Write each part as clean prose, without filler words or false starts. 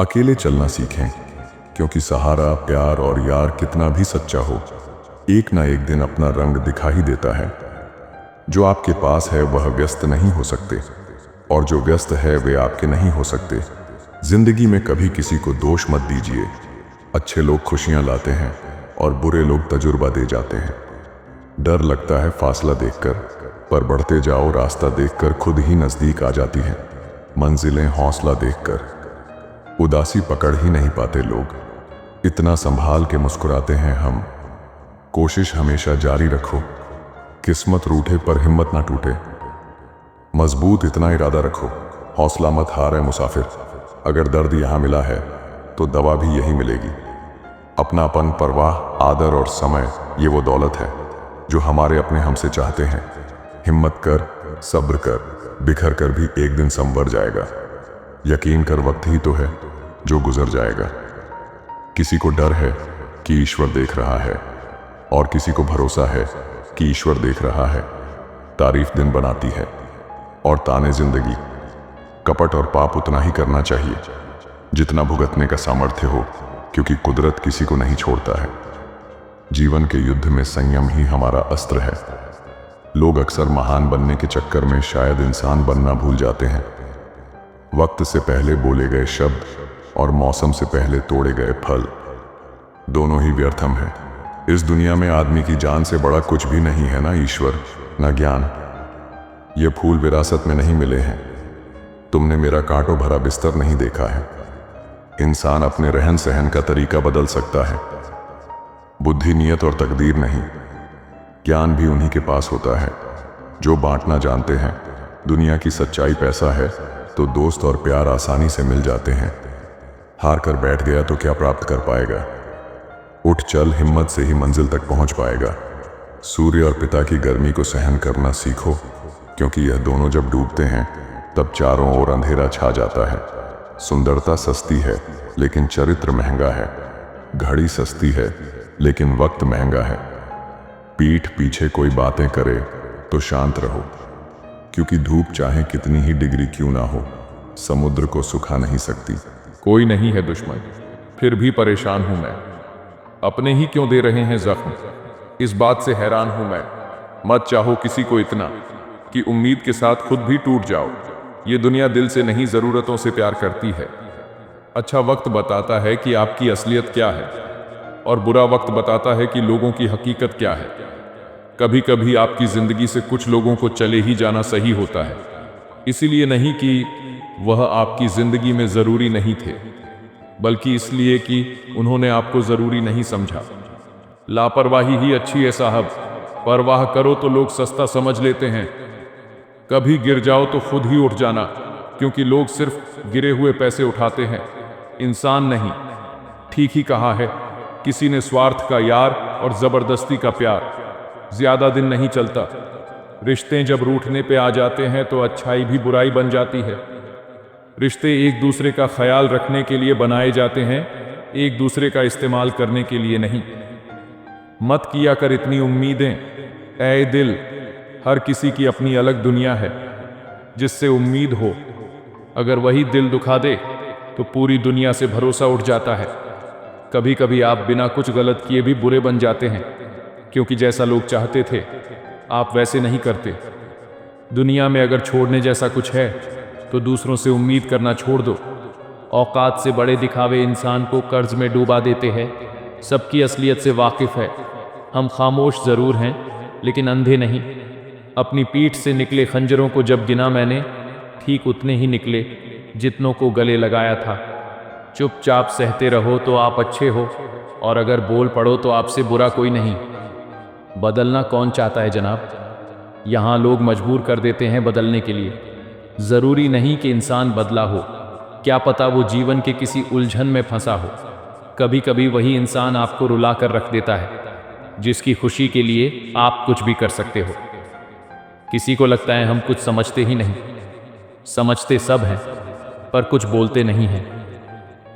अकेले चलना सीखें, क्योंकि सहारा, प्यार और यार कितना भी सच्चा हो, एक ना एक दिन अपना रंग दिखा ही देता है। जो आपके पास है वह व्यस्त नहीं हो सकते, और जो व्यस्त है वे आपके नहीं हो सकते। जिंदगी में कभी किसी को दोष मत दीजिए। अच्छे लोग खुशियां लाते हैं और बुरे लोग तजुर्बा दे जाते हैं। डर लगता है फासला देखकर, पर बढ़ते जाओ रास्ता देखकर खुद ही नजदीक आ जाती है। मंजिलें हौसला देखकर, उदासी पकड़ ही नहीं पाते लोग। इतना संभाल के मुस्कुराते हैं हम। कोशिश हमेशा जारी रखो, किस्मत रूठे पर हिम्मत ना टूटे। मजबूत इतना इरादा रखो, हौसला मत हारे मुसाफिर। अगर दर्द यहाँ मिला है तो दवा भी यही मिलेगी। अपनापन, परवाह, आदर और समय, ये वो दौलत है जो हमारे अपने हमसे चाहते हैं। हिम्मत कर, सब्र कर, बिखर कर भी एक दिन संवर जाएगा। यकीन कर, वक्त ही तो है जो गुजर जाएगा। किसी को डर है कि ईश्वर देख रहा है, और किसी को भरोसा है कि ईश्वर देख रहा है। तारीफ दिन बनाती है और ताने जिंदगी। कपट और पाप उतना ही करना चाहिए जितना भुगतने का सामर्थ्य हो, क्योंकि कुदरत किसी को नहीं छोड़ता है। जीवन के युद्ध में संयम ही हमारा अस्त्र है। लोग अक्सर महान बनने के चक्कर में शायद इंसान बनना भूल जाते हैं। वक्त से पहले बोले गए शब्द और मौसम से पहले तोड़े गए फल, दोनों ही व्यर्थम है। इस दुनिया में आदमी की जान से बड़ा कुछ भी नहीं है, ना ईश्वर, ना ज्ञान। ये फूल विरासत में नहीं मिले हैं। तुमने मेरा कांटों भरा बिस्तर नहीं देखा है। इंसान अपने रहन सहन का तरीका बदल सकता है, बुद्धि, नियत और तकदीर नहीं। ज्ञान भी उन्हीं के पास होता है जो बांटना जानते हैं। दुनिया की सच्चाई पैसा है तो दोस्त और प्यार आसानी से मिल जाते हैं। हार कर बैठ गया तो क्या प्राप्त कर पाएगा? उठ चल, हिम्मत से ही मंजिल तक पहुंच पाएगा। सूर्य और पिता की गर्मी को सहन करना सीखो, क्योंकि यह दोनों जब डूबते हैं तब चारों ओर अंधेरा छा जाता है। सुंदरता सस्ती है लेकिन चरित्र महंगा है। घड़ी सस्ती है लेकिन वक्त महंगा है। पीठ पीछे कोई बातें करे तो शांत रहो, क्योंकि धूप चाहे कितनी ही डिग्री क्यों ना हो, समुद्र को सुखा नहीं सकती। कोई नहीं है दुश्मन, फिर भी परेशान हूं मैं। अपने ही क्यों दे रहे हैं जख्म, इस बात से हैरान हूं मैं। मत चाहो किसी को इतना कि उम्मीद के साथ खुद भी टूट जाओ। ये दुनिया दिल से नहीं, ज़रूरतों से प्यार करती है। अच्छा वक्त बताता है कि आपकी असलियत क्या है, और बुरा वक्त बताता है कि लोगों की हकीकत क्या है। कभी कभी आपकी ज़िंदगी से कुछ लोगों को चले ही जाना सही होता है, इसीलिए नहीं कि वह आपकी ज़िंदगी में ज़रूरी नहीं थे, बल्कि इसलिए कि उन्होंने आपको ज़रूरी नहीं समझा। लापरवाही ही अच्छी है साहब, परवाह करो तो लोग सस्ता समझ लेते हैं। कभी गिर जाओ तो खुद ही उठ जाना, क्योंकि लोग सिर्फ गिरे हुए पैसे उठाते हैं, इंसान नहीं। ठीक ही कहा है किसी ने, स्वार्थ का यार और ज़बरदस्ती का प्यार ज़्यादा दिन नहीं चलता। रिश्ते जब रूठने पे आ जाते हैं तो अच्छाई भी बुराई बन जाती है। रिश्ते एक दूसरे का ख्याल रखने के लिए बनाए जाते हैं, एक दूसरे का इस्तेमाल करने के लिए नहीं। मत किया कर इतनी उम्मीदें ऐ दिल, हर किसी की अपनी अलग दुनिया है जिससे उम्मीद हो। अगर वही दिल दुखा दे तो पूरी दुनिया से भरोसा उठ जाता है। कभी कभी आप बिना कुछ गलत किए भी बुरे बन जाते हैं, क्योंकि जैसा लोग चाहते थे आप वैसे नहीं करते। दुनिया में अगर छोड़ने जैसा कुछ है तो दूसरों से उम्मीद करना छोड़ दो। औकात से बड़े दिखावे इंसान को कर्ज में डूबा देते हैं। सबकी असलियत से वाकिफ है। हम खामोश ज़रूर हैं लेकिन अंधे नहीं। अपनी पीठ से निकले खंजरों को जब गिना मैंने, ठीक उतने ही निकले जितनों को गले लगाया था। चुपचाप सहते रहो तो आप अच्छे हो, और अगर बोल पड़ो तो आपसे बुरा कोई नहीं। बदलना कौन चाहता है जनाब, यहाँ लोग मजबूर कर देते हैं बदलने के लिए। ज़रूरी नहीं कि इंसान बदला हो, क्या पता वो जीवन के किसी उलझन में फंसा हो। कभी कभी वही इंसान आपको रुला कर रख देता है जिसकी खुशी के लिए आप कुछ भी कर सकते हो। किसी को लगता है हम कुछ समझते ही नहीं, समझते सब हैं पर कुछ बोलते नहीं हैं।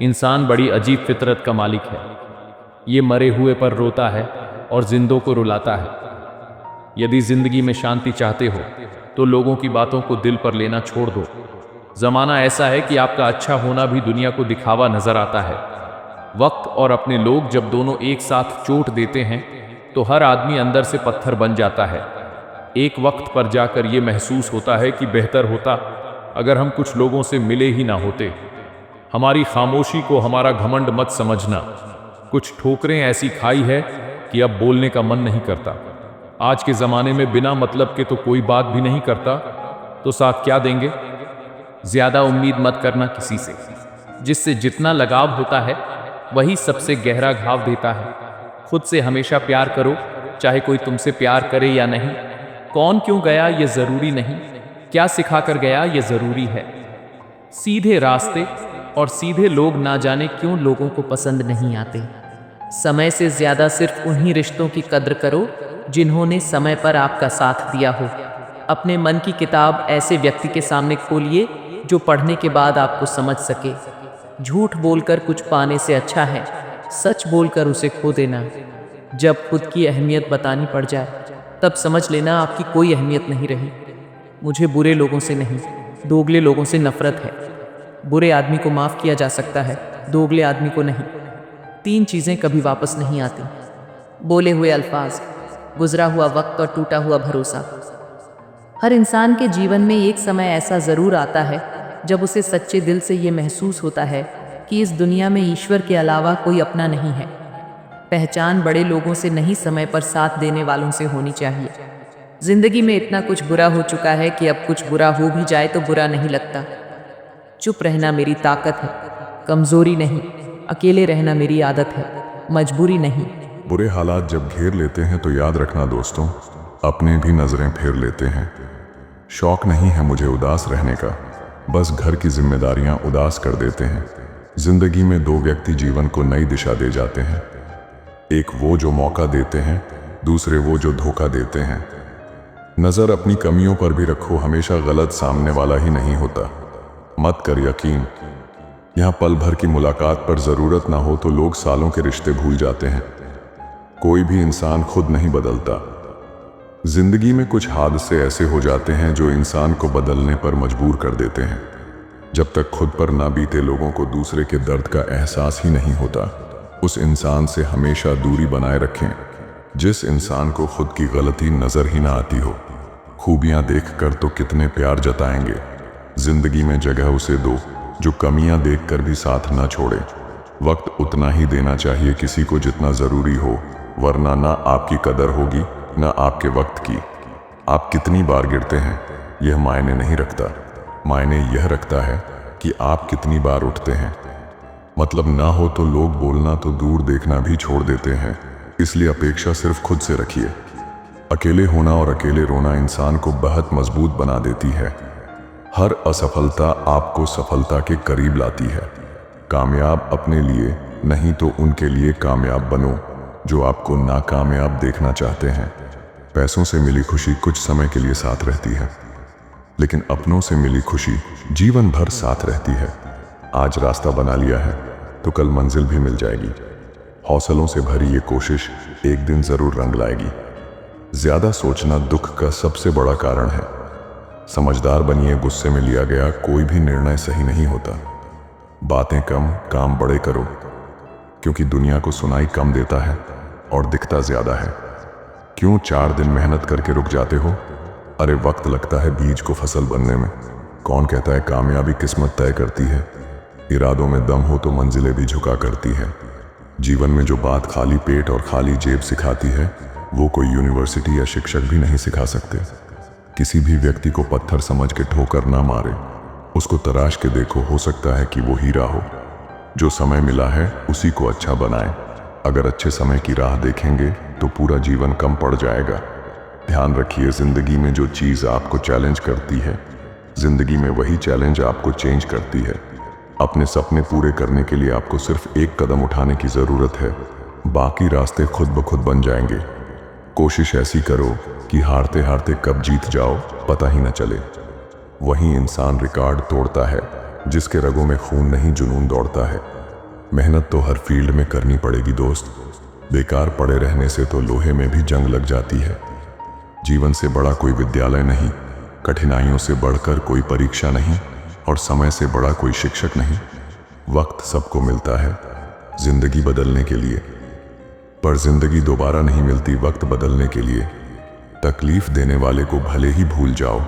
इंसान बड़ी अजीब फितरत का मालिक है। ये मरे हुए पर रोता है और जिंदों को रुलाता है। यदि जिंदगी में शांति चाहते हो तो लोगों की बातों को दिल पर लेना छोड़ दो। ज़माना ऐसा है कि आपका अच्छा होना भी दुनिया को दिखावा नज़र आता है। वक्त और अपने लोग जब दोनों एक साथ चोट देते हैं तो हर आदमी अंदर से पत्थर बन जाता है। एक वक्त पर जाकर ये महसूस होता है कि बेहतर होता अगर हम कुछ लोगों से मिले ही ना होते। हमारी खामोशी को हमारा घमंड मत समझना। कुछ ठोकरें ऐसी खाई है कि अब बोलने का मन नहीं करता। आज के ज़माने में बिना मतलब के तो कोई बात भी नहीं करता, तो साथ क्या देंगे। ज्यादा उम्मीद मत करना किसी से। जिससे जितना लगाव होता है वही सबसे गहरा घाव देता है। खुद से हमेशा प्यार करो, चाहे कोई तुमसे प्यार करे या नहीं। कौन क्यों गया ये जरूरी नहीं, क्या सिखा कर गया ये जरूरी है। सीधे रास्ते और सीधे लोग ना जाने क्यों लोगों को पसंद नहीं आते। समय से ज्यादा सिर्फ उन्हीं रिश्तों की कद्र करो जिन्होंने समय पर आपका साथ दिया हो। अपने मन की किताब ऐसे व्यक्ति के सामने खोलिए जो पढ़ने के बाद आपको समझ सके। झूठ बोलकर कुछ पाने से अच्छा है सच बोलकर उसे खो देना। जब खुद की अहमियत बतानी पड़ जाए तब समझ लेना आपकी कोई अहमियत नहीं रही। मुझे बुरे लोगों से नहीं, दोगले लोगों से नफरत है। बुरे आदमी को माफ़ किया जा सकता है, दोगले आदमी को नहीं। 3 चीज़ें कभी वापस नहीं आती: बोले हुए अल्फाज, गुजरा हुआ वक्त और टूटा हुआ भरोसा। हर इंसान के जीवन में एक समय ऐसा ज़रूर आता है जब उसे सच्चे दिल से ये महसूस होता है कि इस दुनिया में ईश्वर के अलावा कोई अपना नहीं है। पहचान बड़े लोगों से नहीं, समय पर साथ देने वालों से होनी चाहिए। जिंदगी में इतना कुछ बुरा हो चुका है कि अब कुछ बुरा हो भी जाए तो बुरा नहीं लगता। चुप रहना मेरी ताकत है, कमजोरी नहीं। अकेले रहना मेरी आदत है, मजबूरी नहीं। बुरे हालात जब घेर लेते हैं तो याद रखना दोस्तों, अपने भी नजरें फेर लेते हैं। शौक नहीं है मुझे उदास रहने का, बस घर की जिम्मेदारियां उदास कर देते हैं। जिंदगी में 2 व्यक्ति जीवन को नई दिशा दे जाते हैं। एक वो जो मौका देते हैं, दूसरे वो जो धोखा देते हैं। नजर अपनी कमियों पर भी रखो, हमेशा गलत सामने वाला ही नहीं होता। मत कर यकीन, यहाँ पल भर की मुलाकात पर जरूरत ना हो तो लोग सालों के रिश्ते भूल जाते हैं। कोई भी इंसान खुद नहीं बदलता। जिंदगी में कुछ हादसे ऐसे हो जाते हैं जो इंसान को बदलने पर मजबूर कर देते हैं। जब तक खुद पर ना बीते लोगों को दूसरे के दर्द का एहसास ही नहीं होता। उस इंसान से हमेशा दूरी बनाए रखें जिस इंसान को खुद की गलती नजर ही ना आती हो। खूबियां देखकर तो कितने प्यार जताएंगे, जिंदगी में जगह उसे दो जो कमियां देखकर भी साथ ना छोड़े। वक्त उतना ही देना चाहिए किसी को जितना जरूरी हो, वरना ना आपकी कदर होगी ना आपके वक्त की। आप कितनी बार गिरते हैं यह मायने नहीं रखता, मायने यह रखता है कि आप कितनी बार उठते हैं। मतलब ना हो तो लोग बोलना तो दूर देखना भी छोड़ देते हैं, इसलिए अपेक्षा सिर्फ खुद से रखिए। अकेले होना और अकेले रोना इंसान को बहुत मजबूत बना देती है। हर असफलता आपको सफलता के करीब लाती है। कामयाब अपने लिए नहीं तो उनके लिए कामयाब बनो जो आपको नाकामयाब देखना चाहते हैं। पैसों से मिली खुशी कुछ समय के लिए साथ रहती है, लेकिन अपनों से मिली खुशी जीवन भर साथ रहती है। आज रास्ता बना लिया है तो कल मंजिल भी मिल जाएगी। हौसलों से भरी ये कोशिश एक दिन जरूर रंग लाएगी। ज्यादा सोचना दुख का सबसे बड़ा कारण है। समझदार बनिए, गुस्से में लिया गया कोई भी निर्णय सही नहीं होता। बातें कम, काम बड़े करो, क्योंकि दुनिया को सुनाई कम देता है और दिखता ज्यादा है। क्यों 4 दिन मेहनत करके रुक जाते हो? अरे वक्त लगता है बीज को फसल बनने में। कौन कहता है कामयाबी किस्मत तय करती है? इरादों में दम हो तो मंजिलें भी झुका करती है। जीवन में जो बात खाली पेट और खाली जेब सिखाती है वो कोई यूनिवर्सिटी या शिक्षक भी नहीं सिखा सकते। किसी भी व्यक्ति को पत्थर समझ के ठोकर ना मारे, उसको तराश के देखो, हो सकता है कि वो हीरा हो। जो समय मिला है उसी को अच्छा बनाएं। अगर अच्छे समय की राह देखेंगे तो पूरा जीवन कम पड़ जाएगा। ध्यान रखिए, जिंदगी में जो चीज़ आपको चैलेंज करती है, जिंदगी में वही चैलेंज आपको चेंज करती है। अपने सपने पूरे करने के लिए आपको सिर्फ एक कदम उठाने की ज़रूरत है, बाकी रास्ते खुद ब खुद बन जाएंगे। कोशिश ऐसी करो कि हारते हारते कब जीत जाओ पता ही न चले। वही इंसान रिकॉर्ड तोड़ता है जिसके रगों में खून नहीं, जुनून दौड़ता है। मेहनत तो हर फील्ड में करनी पड़ेगी दोस्त, बेकार पड़े रहने से तो लोहे में भी जंग लग जाती है। जीवन से बड़ा कोई विद्यालय नहीं, कठिनाइयों से बढ़कर कोई परीक्षा नहीं। और समय से बड़ा कोई शिक्षक नहीं। वक्त सबको मिलता है जिंदगी बदलने के लिए, पर जिंदगी दोबारा नहीं मिलती वक्त बदलने के लिए। तकलीफ देने वाले को भले ही भूल जाओ,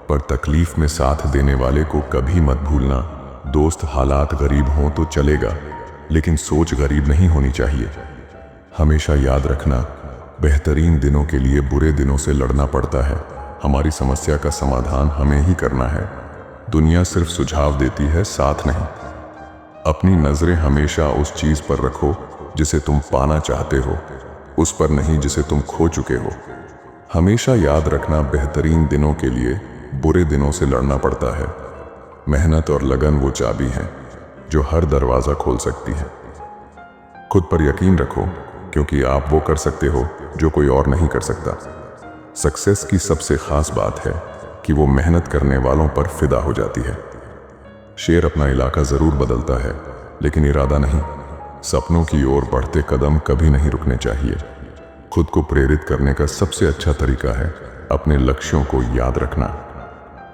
पर तकलीफ में साथ देने वाले को कभी मत भूलना। दोस्त हालात गरीब हों तो चलेगा, लेकिन सोच गरीब नहीं होनी चाहिए। हमेशा याद रखना, बेहतरीन दिनों के लिए बुरे दिनों से लड़ना पड़ता है। हमारी समस्या का समाधान हमें ही करना है। दुनिया सिर्फ सुझाव देती है, साथ नहीं। अपनी नजरें हमेशा उस चीज पर रखो जिसे तुम पाना चाहते हो, उस पर नहीं जिसे तुम खो चुके हो। हमेशा याद रखना, बेहतरीन दिनों के लिए बुरे दिनों से लड़ना पड़ता है। मेहनत और लगन वो चाबी हैं जो हर दरवाजा खोल सकती है। खुद पर यकीन रखो, क्योंकि आप वो कर सकते हो जो कोई और नहीं कर सकता। सक्सेस की सबसे खास बात है कि वो मेहनत करने वालों पर फिदा हो जाती है। शेर अपना इलाका जरूर बदलता है, लेकिन इरादा नहीं। सपनों की ओर बढ़ते कदम कभी नहीं रुकने चाहिए। खुद को प्रेरित करने का सबसे अच्छा तरीका है अपने लक्ष्यों को याद रखना।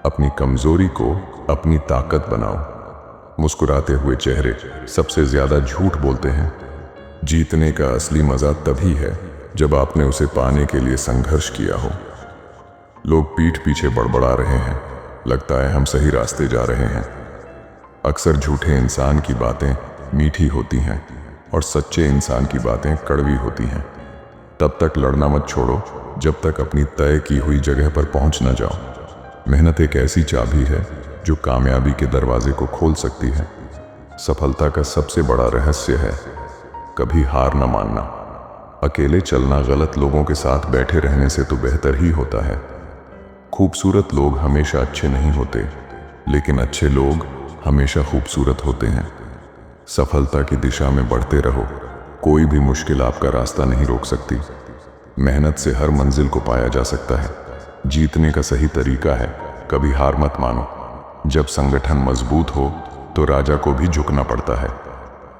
अपनी कमजोरी को अपनी ताकत बनाओ। मुस्कुराते हुए चेहरे सबसे ज्यादा झूठ बोलते हैं। जीतने का असली मजा तभी है जब आपने उसे पाने के लिए संघर्ष किया हो। लोग पीठ पीछे बड़बड़ा रहे हैं, लगता है हम सही रास्ते जा रहे हैं। अक्सर झूठे इंसान की बातें मीठी होती हैं और सच्चे इंसान की बातें कड़वी होती हैं। तब तक लड़ना मत छोड़ो जब तक अपनी तय की हुई जगह पर पहुंच न जाओ। मेहनत एक ऐसी चाबी है जो कामयाबी के दरवाजे को खोल सकती है। सफलता का सबसे बड़ा रहस्य है कभी हार न मानना। अकेले चलना गलत लोगों के साथ बैठे रहने से तो बेहतर ही होता है। खूबसूरत लोग हमेशा अच्छे नहीं होते, लेकिन अच्छे लोग हमेशा खूबसूरत होते हैं। सफलता की दिशा में बढ़ते रहो, कोई भी मुश्किल आपका रास्ता नहीं रोक सकती। मेहनत से हर मंजिल को पाया जा सकता है। जीतने का सही तरीका है कभी हार मत मानो। जब संगठन मजबूत हो तो राजा को भी झुकना पड़ता है।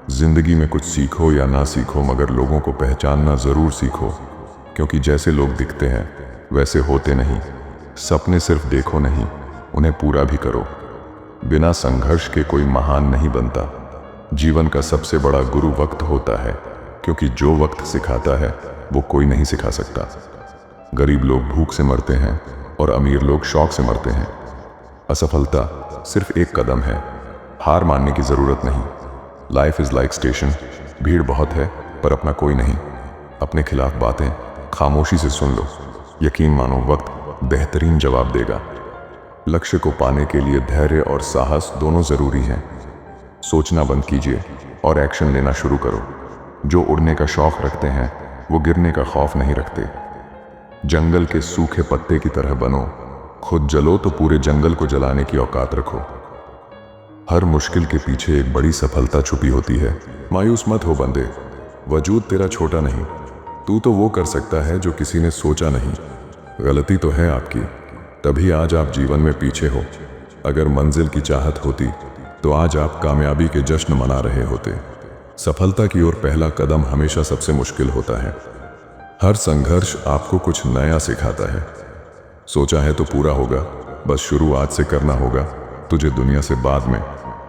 जिंदगी में कुछ सीखो या ना सीखो, मगर लोगों को पहचानना जरूर सीखो, क्योंकि जैसे लोग दिखते हैं वैसे होते नहीं। सपने सिर्फ देखो नहीं, उन्हें पूरा भी करो। बिना संघर्ष के कोई महान नहीं बनता। जीवन का सबसे बड़ा गुरु वक्त होता है, क्योंकि जो वक्त सिखाता है वो कोई नहीं सिखा सकता। गरीब लोग भूख से मरते हैं और अमीर लोग शौक से मरते हैं। असफलता सिर्फ एक कदम है, हार मानने की जरूरत नहीं। लाइफ इज लाइक स्टेशन, भीड़ बहुत है पर अपना कोई नहीं। अपने खिलाफ बातें खामोशी से सुन लो, यकीन मानो वक्त बेहतरीन जवाब देगा। लक्ष्य को पाने के लिए धैर्य और साहस दोनों जरूरी हैं। सोचना बंद कीजिए और एक्शन लेना शुरू करो। जो उड़ने का शौक रखते हैं वो गिरने का खौफ नहीं रखते। जंगल के सूखे पत्ते की तरह बनो, खुद जलो तो पूरे जंगल को जलाने की औकात रखो। हर मुश्किल के पीछे एक बड़ी सफलता छुपी होती है। मायूस मत हो बंदे, वजूद तेरा छोटा नहीं। तू तो वो कर सकता है जो किसी ने सोचा नहीं। गलती तो है आपकी, तभी आज आप जीवन में पीछे हो। अगर मंजिल की चाहत होती तो आज आप कामयाबी के जश्न मना रहे होते। सफलता की ओर पहला कदम हमेशा सबसे मुश्किल होता है। हर संघर्ष आपको कुछ नया सिखाता है। सोचा है तो पूरा होगा, बस शुरू आज से करना होगा। तुझे दुनिया से बाद में,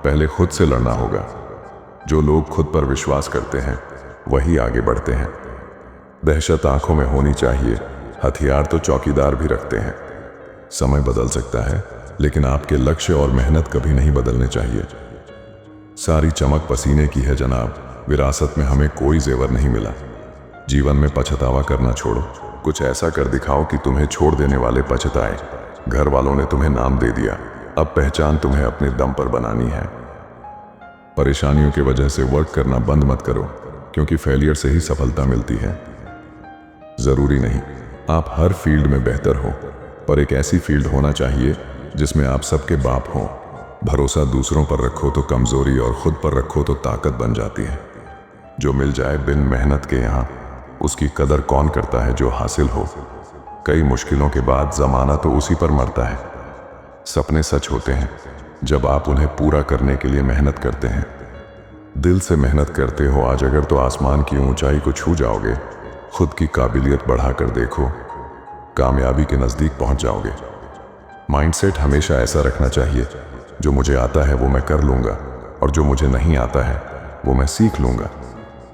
पहले खुद से लड़ना होगा। जो लोग खुद पर विश्वास करते हैं वही आगे बढ़ते हैं। दहशत आंखों में होनी चाहिए, हथियार तो चौकीदार भी रखते हैं। समय बदल सकता है, लेकिन आपके लक्ष्य और मेहनत कभी नहीं बदलने चाहिए। सारी चमक पसीने की है जनाब, विरासत में हमें कोई जेवर नहीं मिला। जीवन में पछतावा करना छोड़ो, कुछ ऐसा कर दिखाओ कि तुम्हें छोड़ देने वाले पछताए। घर वालों ने तुम्हें नाम दे दिया, अब पहचान तुम्हें अपने दम पर बनानी है। परेशानियों की वजह से वर्क करना बंद मत करो, क्योंकि फेलियर से ही सफलता मिलती है। जरूरी नहीं आप हर फील्ड में बेहतर हो, पर एक ऐसी फील्ड होना चाहिए जिसमें आप सबके बाप हों। भरोसा दूसरों पर रखो तो कमजोरी, और खुद पर रखो तो ताकत बन जाती है। जो मिल जाए बिन मेहनत के यहाँ, उसकी कदर कौन करता है जो हासिल हो। कई मुश्किलों के बाद जमाना तो उसी पर मरता है। सपने सच होते हैं जब आप उन्हें पूरा करने के लिए मेहनत करते हैं। दिल से मेहनत करते हो आज अगर, तो आसमान की ऊंचाई को छू जाओगे। खुद की काबिलियत बढ़ाकर देखो, कामयाबी के नजदीक पहुंच जाओगे। माइंडसेट हमेशा ऐसा रखना चाहिए, जो मुझे आता है वो मैं कर लूँगा, और जो मुझे नहीं आता है वो मैं सीख लूँगा।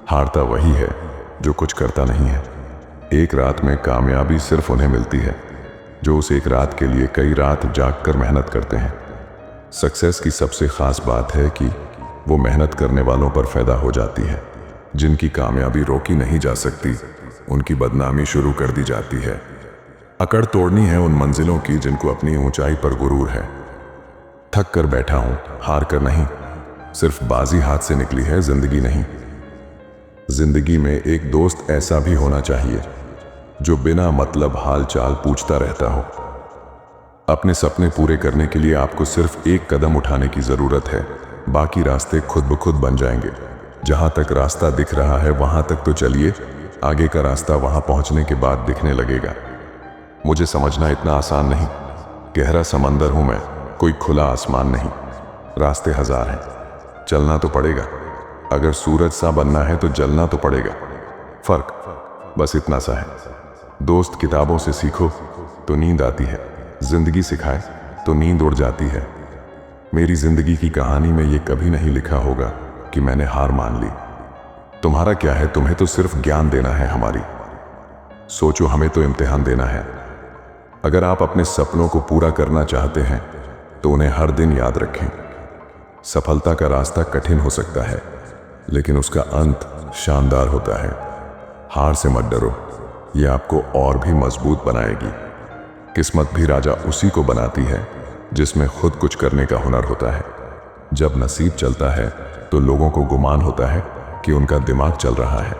हारता वही है जो कुछ करता नहीं है। एक रात में कामयाबी सिर्फ उन्हें मिलती है जो उस एक रात के लिए कई रात जागकर मेहनत करते हैं। सक्सेस की सबसे खास बात है कि वो मेहनत करने वालों पर पैदा हो जाती है। जिनकी कामयाबी रोकी नहीं जा सकती, उनकी बदनामी शुरू कर दी जाती है। अकड़ तोड़नी है उन मंजिलों की जिनको अपनी ऊंचाई पर गुरूर है। थक कर बैठा हूं, हार कर नहीं, सिर्फ बाजी हाथ से निकली है, जिंदगी नहीं। जिंदगी में एक दोस्त ऐसा भी होना चाहिए जो बिना मतलब हाल चाल पूछता रहता हो। अपने सपने पूरे करने के लिए आपको सिर्फ एक कदम उठाने की जरूरत है, बाकी रास्ते खुद ब खुद बन जाएंगे। जहां तक रास्ता दिख रहा है वहां तक तो चलिए, आगे का रास्ता वहां पहुंचने के बाद दिखने लगेगा। मुझे समझना इतना आसान नहीं। गहरा समंदर हूं मैं, कोई खुला आसमान नहीं। रास्ते हजार हैं, चलना तो पड़ेगा। अगर सूरज सा बनना है तो जलना तो पड़ेगा। फर्क बस इतना सा है। दोस्त किताबों से सीखो तो नींद आती है, जिंदगी सिखाए तो नींद उड़ जाती है। मेरी जिंदगी की कहानी में ये कभी नहीं लिखा होगा कि मैंने हार मान ली। तुम्हारा क्या है, तुम्हें तो सिर्फ ज्ञान देना है हमारी। सोचो, हमें तो इम्तिहान देना है। अगर आप अपने सपनों को पूरा करना चाहते हैं तो उन्हें हर दिन याद रखें। सफलता का रास्ता कठिन हो सकता है, लेकिन उसका अंत शानदार होता है। हार से मत डरो, ये आपको और भी मजबूत बनाएगी। किस्मत भी राजा उसी को बनाती है जिसमें खुद कुछ करने का हुनर होता है। जब नसीब चलता है तो लोगों को गुमान होता है कि उनका दिमाग चल रहा है।